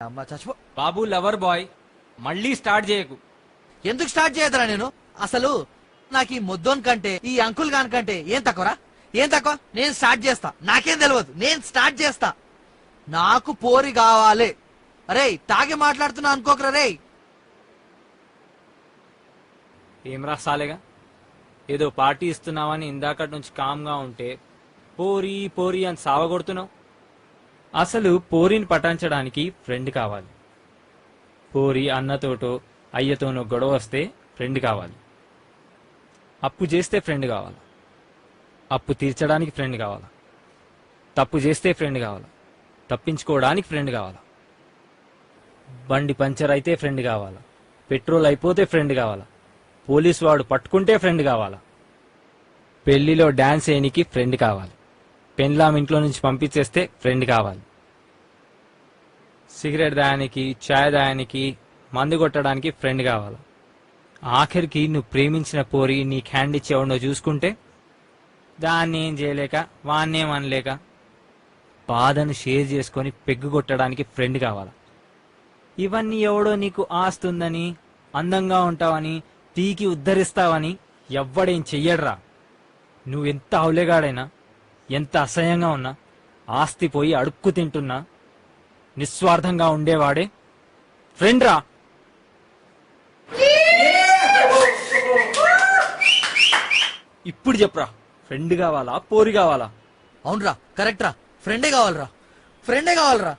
అమ్మ చచ్చిపో. బాబు lover boy మళ్ళీ స్టార్ట్ చేయకు. ఎందుకు స్టార్ట్ చేయదురా నేను? అసలు నాకు ఈ ముద్దోన్ కంటే ఈ అంకుల్ గాని కంటే ఏం తక్కువరా? ఏం తక్కువ? నేను స్టార్ట్ చేస్తా. నాకేం తెలియదు, నేను స్టార్ట్ చేస్తా. నాకు పోరి కావాలి. అరే తాగి మాట్లాడుతున్నా అనుకోకరా రే. ఏం రాసాలేగా, ఏదో పార్టీ ఇస్తున్నావని ఇందాకటి నుంచి కామ్గా ఉంటే పోరి పోరి అని సావగొడుతున్నావు. అసలు పోరిని పటాయించడానికి ఫ్రెండ్ కావాలి. పోరి అన్నతోటో అయ్యతోనో గొడవ వస్తే ఫ్రెండ్ కావాలి. అప్పు చేస్తే ఫ్రెండ్ కావాలా, అప్పు తీర్చడానికి ఫ్రెండ్ కావాలా, తప్పు చేస్తే ఫ్రెండ్ కావాలా, తప్పించుకోవడానికి ఫ్రెండ్ కావాలా, బండి పంచర్ అయితే ఫ్రెండ్ కావాలా, పెట్రోల్ అయిపోతే ఫ్రెండ్ కావాలా, పోలీసు వాడు పట్టుకుంటే ఫ్రెండ్ కావాలా, పెళ్లిలో డాన్స్ వేయనికి ఫ్రెండ్ కావాలి, పెన్లాం ఇంట్లో నుంచి పంపించేస్తే ఫ్రెండ్ కావాలి, సిగరెట్ దాయానికి ఛాయ్ దాయానికి మందు కొట్టడానికి ఫ్రెండ్ కావాలి, ఆఖరికి నువ్వు ప్రేమించిన పోరి నీకు హ్యాండ్ ఇచ్చేవాడో చూసుకుంటే దాన్ని ఏం చేయలేక వాన్నేం అనలేక బాధను షేర్ చేసుకొని పెగ్గు కొట్టడానికి ఫ్రెండ్ కావాలి. ఇవన్నీ ఎవడో నీకు ఆస్తుందని, అందంగా ఉంటావని, పీకి ఉద్ధరిస్తావని ఎవ్వడేం చెయ్యడ్రా. నువ్వెంత అవులేగాడైనా, ఎంత అసహ్యంగా ఉన్నా, ఆస్తి పోయి అడుక్కు తింటున్నా నిస్వార్థంగా ఉండేవాడే ఫ్రెండ్ రా. ఇప్పుడు చెప్పరా, ఫ్రెండ్ కావాలా పోరి కావాలా? అవునరా, కరెక్ట్ రా. ఫ్రెండే కావాలరా, ఫ్రెండే కావాలరా.